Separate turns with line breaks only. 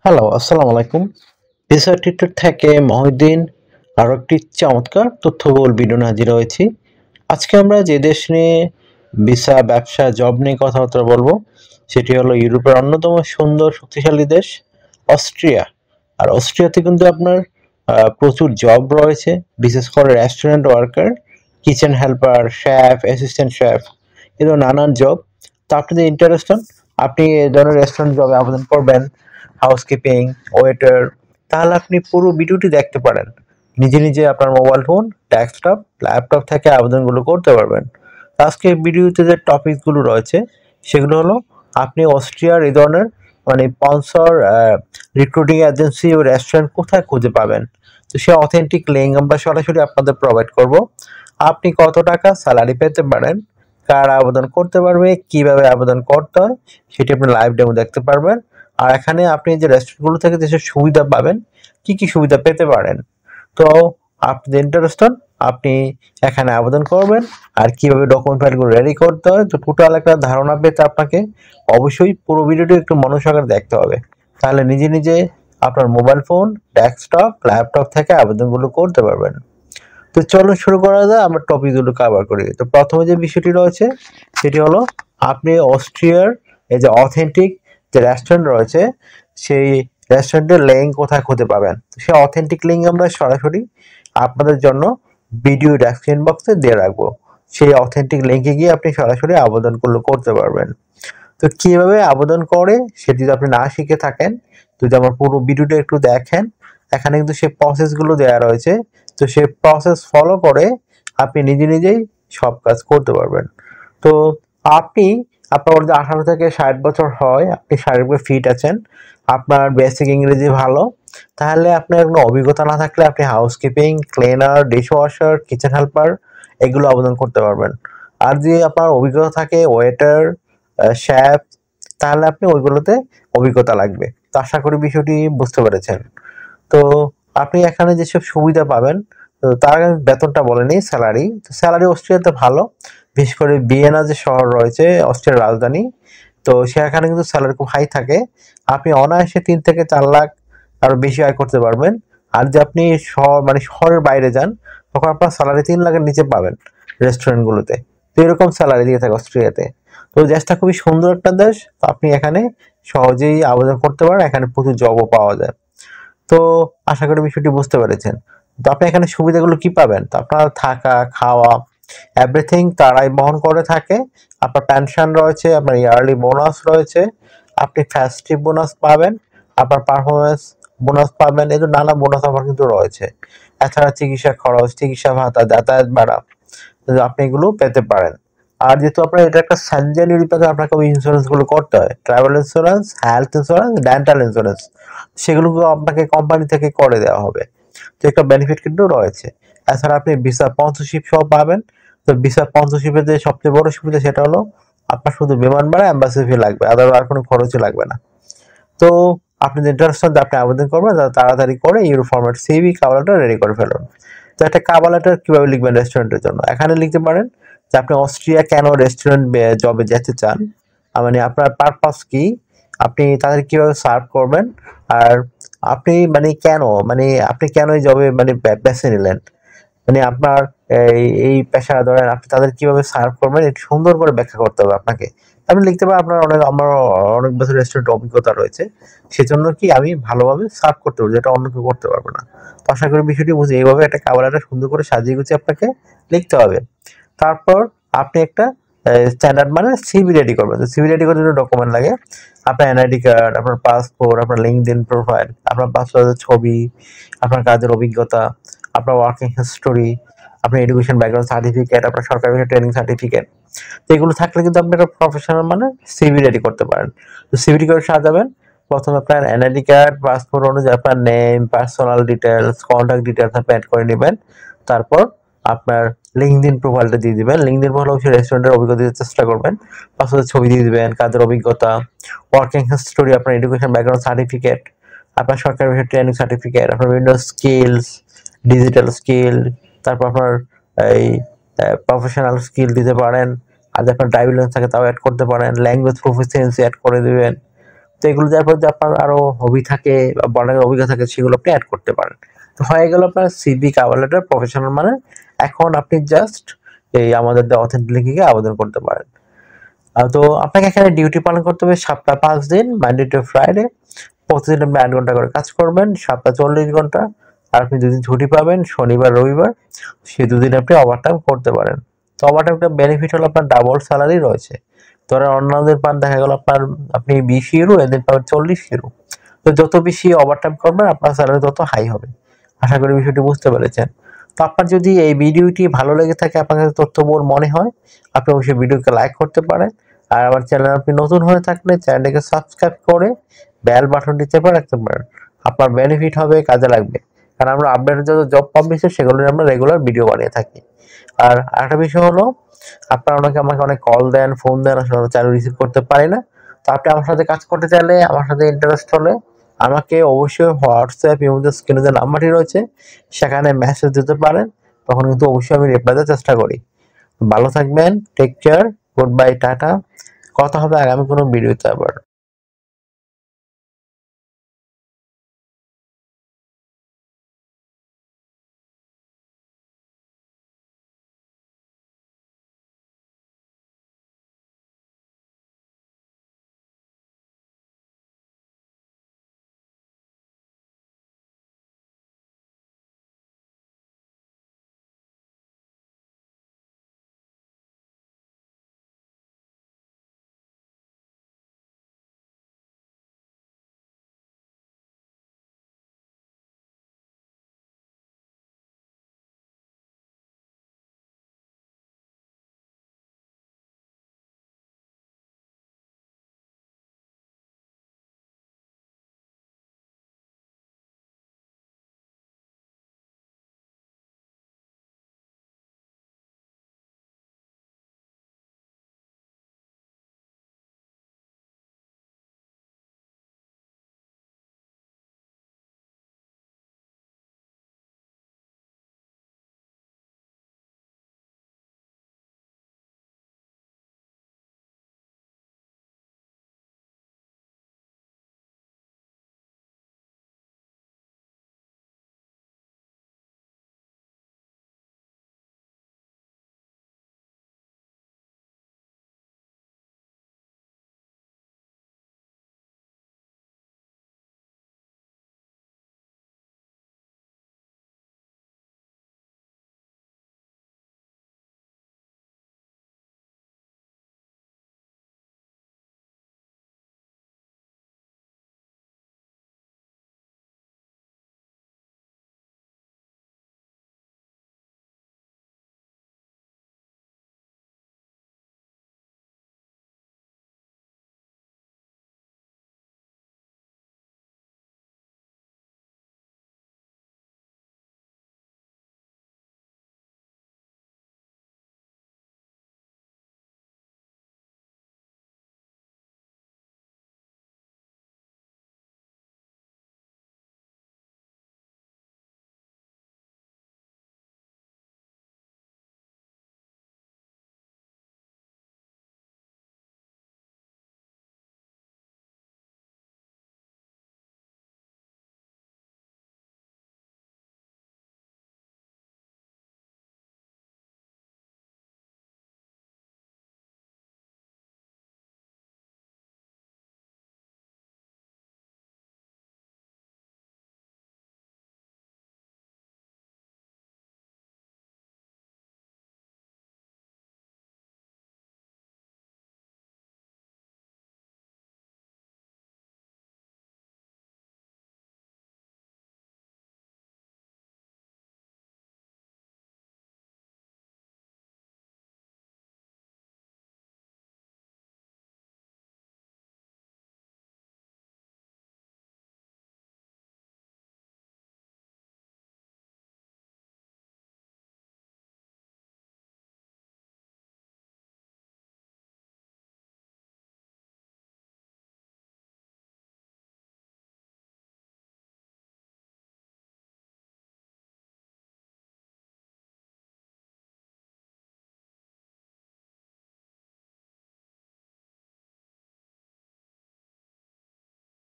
Hello, আসসালামু আলাইকুম। Visa tutor থেকে মহিউদ্দিন আরও একটি চমৎকার তথ্যবহুল ভিডিও নিয়ে হাজির হয়েছি। আজকে আমরা যে দেশ নিয়ে ভিসা, ব্যবসা, জব নিয়ে কথাবার্তা বলবো, সেটি হলো ইউরোপের অন্যতম সুন্দর শক্তিশালী দেশ অস্ট্রিয়া। আর অস্ট্রিয়াতে কিন্তু আপনার প্রচুর জব রয়েছে, বিশেষ করে restaurant worker, kitchen helper, chef, assistant chef, এ ধরনের নানান জব। তো আপনি যদি ইন্টারেস্ট হন, আপনি এ ধরনের রেস্টুরেন্ট জবে আবেদন করবেন, হাউসকিপিং, ওয়েটার, তাহলে আপনি পুরো ভিডিওটি দেখতে পারেন। নিজে নিজে আপনার মোবাইল ফোন, ডেস্কটপ, ল্যাপটপ থেকে আবেদনগুলো করতে পারবেন। আজকে ভিডিওতে যে টপিকগুলো রয়েছে সেগুলো হলো আপনি অস্ট্রিয়ার এই ধরনের স্পন্সর, রিক্রুটিং এজেন্সি ও রেস্টুরেন্ট কোথায় খুঁজে পাবেন। তো সে অথেন্টিক লিঙ্ক আমরা সরাসরি আপনাদের প্রোভাইড করব। আপনি কত টাকা স্যালারি পেতে পারেন, কারা আবেদন করতে পারবে, কিভাবে আবেদন করতে হয়, সেটি আপনি লাইভ ডেমো দেখতে পারবেন। আর এখানে আপনি যে রেস্টুরেন্টগুলো থেকে যেসব সুবিধা পাবেন, কি কি সুবিধা পেতে পারেন। তো আপনি যদি ইন্টারেস্ট হন, আপনি এখানে আবেদন করবেন। আর কিভাবে ডকুমেন্ট ফাইলগুলো রেডি করতে হয়, তো টোটাল একটা ধারণা পেতে আপনাকে অবশ্যই পুরো ভিডিওটি একটু মনোসহকারে দেখতে হবে। তাহলে নিজে নিজে আপনার মোবাইল ফোন, ডেস্কটপ, ল্যাপটপ থেকে আবেদনগুলো করতে পারবেন। তো চলুন শুরু করা যায়, আমরা টপিকগুলো কভার করি। তো প্রথমে যে বিষয়টি রয়েছে সেটি হলো আপনি অস্ট্রিয়ার এই যে অথেন্টিক যে রেস্টুরেন্ট রয়েছে, সেই রেস্টুরেন্টের লিঙ্ক কোথায় খুঁজে পাবেন। সেই অথেন্টিক লিঙ্ক আমরা সরাসরি আপনাদের জন্য ভিডিও ডেসক্রিপশন বক্সে দিয়ে রাখবো। সেই অথেন্টিক লিঙ্কে গিয়ে আপনি সরাসরি আবেদনগুলো করতে পারবেন। তো কিভাবে আবেদন করে সেটি যদি আপনি না শিখে থাকেন, যদি আমার পুরো ভিডিওটা একটু দেখেন, এখানে কিন্তু সেই প্রসেসগুলো দেওয়া রয়েছে। তো সেই প্রসেস ফলো করে আপনি নিজে নিজেই সব কাজ করতে পারবেন। তো আপনি আপনার যদি 18 থেকে 60 বছর হয়, আপনি শারীরিকভাবে ফিট আছেন, আপনার বেসিক ইংরেজি ভালো, তাহলে আপনার কোনো অভিজ্ঞতা না থাকলে আপনি housekeeping, cleaner, dish washer, kitchen helper এগুলো আবেদন করতে পারবেন। আর যদি আপনার অভিজ্ঞতা থাকে ওয়েটার, শেফ, তাহলে আপনি ওইগুলোতে অভিজ্ঞতা লাগবে। তো আশা করি বিষয়টি বুঝতে পেরেছেন। তো আপনি এখানে যেসব সুবিধা পাবেন, তো তার আগে আমি বেতনটা বলে নিই। স্যালারি, তো স্যালারি অস্ট্রিয়াতে ভালো, বিশেষ করে ভিয়েনা যে শহর রয়েছে অস্ট্রিয়ার রাজধানী, তো সেখানে কিন্তু স্যালারি খুব হাই থাকে। আপনি অনায়াসে 3 থেকে 4 লাখ আরো বেশি আয় করতে পারবেন। আর যে আপনি শহর শহরের বাইরে যান, তখন আপনার স্যালারি 3 লাখের নিচে পাবেন রেস্টুরেন্টগুলোতে। তো এরকম স্যালারি দিয়ে থাকে অস্ট্রিয়াতে। তো দেশটা খুবই সুন্দর একটা দেশ। তো আপনি এখানে সহজেই আবেদন করতে পারেন, এখানে প্রচুর জবও পাওয়া যায়। তো আশা করি বিষয়টি বুঝতে পেরেছেন। তো আপনি এখানে সুবিধাগুলো কি পাবেন, তো আপনার থাকা, খাওয়া, এভরিথিং তারাই বহন করে থাকে। আপনার পেনশন রয়েছে, আপনার ইয়ারলি বোনাস রয়েছে, আপনি ফেস্টিভ বোনাস পাবেন, আপনার পারফরমেন্স বোনাস পাবেন, এই নানা বোনাস অফার কিন্তু রয়েছে। এছাড়া চিকিৎসা খরচ, চিকিৎসা ভাতা, যাতায়াত ভাড়া, আপনি এগুলো পেতে পারেন। আর যেহেতু আপনার এটা একটা সেনজেন ইউরোপে, আপনাকে ওই ইন্স্যুরেন্স গুলো করতে হয়, travel insurance, health insurance, dental insurance, সেগুলো আপনাকে কোম্পানি থেকে করে দেওয়া হবে। তো একটা বেনিফিট কিন্তু রয়েছে। এছাড়া আপনি ভিসা স্পন্সরশিপ সহ পাবেন। তো ভিসা স্পন্সরশিপের যে সবচেয়ে বড় সুবিধা সেটা হলো আপনার শুধু বিমান ভাড়া, এম্বাসি ফি লাগবে, আর কোনো খরচই লাগবে না। তো আপনি যে ইন্টারেস্ট আপনি আবেদন করবেন, তাড়াতাড়ি করে euro format CV cover letter ready করে ফেলুন। তো একটা কভার লেটার কিভাবে লিখবেন রেস্টুরেন্টের জন্য, এখানে লিখতে পারেন যে আপনি অস্ট্রিয়া কেন রেস্টুরেন্ট জবে যেতে চান, আপনার পারপাস কি, আপনি তাদের কিভাবে সার্ভ করবেন, আর আপনি কেন আপনি কেন এই জবে বেছে নিলেন, আপনার এই পেশা ধরেন আপনি তাদের কিভাবে সার্ভ করবেন, একটু সুন্দর করে ব্যাখ্যা করতে হবে আপনাকে। আপনি লিখতে পারেন আমার অনেক বছর রেস্টুরেন্ট অভিজ্ঞতা রয়েছে, সেজন্য কি আমি ভালোভাবে সার্ভ করতে পারবো, যেটা অন্য কেউ করতে পারবে না। তো আশা করি বিষয়টি বুঝে এইভাবে একটা কভার লেটার সুন্দর করে সাজিয়ে গুছিয়ে আপনাকে লিখতে হবে। তারপর আপনি একটা স্ট্যান্ডার্ড সিভি রেডি করবেন। তো সিভি রেডি করার জন্য ডকুমেন্ট লাগে আপনার এনআইডি কার্ড, আপনার পাসপোর্ট, আপনার লিঙ্কডইন প্রোফাইল, আপনার পাসপোর্টের ছবি, আপনার কাজের অভিজ্ঞতা, আপনার ওয়ার্কিং হিস্টোরি, আপনার এডুকেশন ব্যাকগ্রাউন্ড সার্টিফিকেট, আপনার সরকারি ট্রেনিং সার্টিফিকেট। তো এগুলো থাকলে কিন্তু আপনি একটা প্রফেশনাল সিভি রেডি করতে পারেন। তো সিভিটি করে সাজাবেন। প্রথমে আপনার এনআইডি কার্ড, পাসপোর্ট অনুযায়ী আপনার name, personal details, contact details আপনি অ্যাড করে নেবেন। তারপর আপনার লিঙ্কডইন প্রোফাইলটা দিয়ে দিবেন। লিঙ্কডইন প্রোফাইল অবশ্যই রেস্টুরেন্টের অভিজ্ঞতা দিতে চেষ্টা করবেন। পাসপোর্টের ছবি দিয়ে দিবেন, কাজের অভিজ্ঞতা, ওয়ার্কিং হিস্টোরি, আপনার এডুকেশন ব্যাকগ্রাউন্ড সার্টিফিকেট, আপনার সরকারি ট্রেনিং সার্টিফিকেট, আপনার বিভিন্ন স্কিলস, ডিজিটাল স্কিল, তারপর আপনার এই প্রফেশনাল স্কিল দিতে পারেন। আর যদি আপনার ড্রাইভিং লাইসেন্স থাকে তাও অ্যাড করতে পারেন। ল্যাঙ্গুয়েজ প্রফিসিয়েন্সি অ্যাড করে দিবেন। তো এগুলো যার পর আপনার আরও হবি থাকে বা বড় অভিজ্ঞতা থাকে সেগুলো আপনি অ্যাড করতে পারেন। তো হয়ে গেল আপনার সিভি, কভার লেটার, প্রফেশনাল মানে। এখন আপনি জাস্ট এই আমাদের দেওয়া অথেন্টিক লিঙ্কে আবেদন করতে পারেন। তো আপনাকে এখানে ডিউটি পালন করতে হবে সপ্তাহে 5 দিন, মানডে টু ফ্রাইডে। প্রতিদিন আপনি 8 ঘন্টা করে কাজ করবেন, সপ্তাহে 40 ঘন্টা। আর আপনি 2 দিন ছুটি পাবেন, শনিবার রবিবার। সেই 2 দিন আপনি ওভারটাইম করতে পারেন। তো ওভারটাইমটা বেনিফিট হলো আপনার ডাবল স্যালারি রয়েছে। ধরেন অন্যদের পান দেখা গেল আপনি 20 ইউরো, এদের পাবেন 40 ইউরো। তো যত বেশি ওভারটাইম করবেন আপনার স্যালারি তত হাই হবে। আশা করি বিষয়টি বুঝতে পেরেছেন। তো আপনার যদি এই ভিডিওটি ভালো লেগে থাকে, আপনার কাছে তথ্যবহুল মনে হয়, আপনি অবশ্যই ভিডিওকে লাইক করতে পারেন। আর আমার চ্যানেল আপনি নতুন হয়ে থাকলে চ্যানেলটিকে সাবস্ক্রাইব করে বেল বাটনটি চেপে রাখতে পারেন। আপনার বেনিফিট হবে, কাজে লাগবে। কারণ আমরা আপডেটেড যত জব পাবলিশ সেগুলো নিয়ে আমরা রেগুলার ভিডিও বানিয়ে থাকি। আর আরেকটা বিষয় হলো, আপনারা আমাকে অনেক কল দেন, ফোন দেন, আসলে চাইলে রিসিভ করতে পারি না। তো আপনি আমার সাথে কাজ করতে চাইলে, আমার সাথে ইন্টারেস্ট হলে আমাকে অবশ্যই হোয়াটসঅ্যাপ এবং স্ক্রিনে যে নাম্বারটি রয়েছে সেখানে মেসেজ দিতে পারেন। তখন কিন্তু অবশ্যই আমি রিপ্লাই দেওয়ার চেষ্টা করি। ভালো থাকবেন, take care, good bye, tata. কথা হবে আগামী কোনো ভিডিওতে আবার।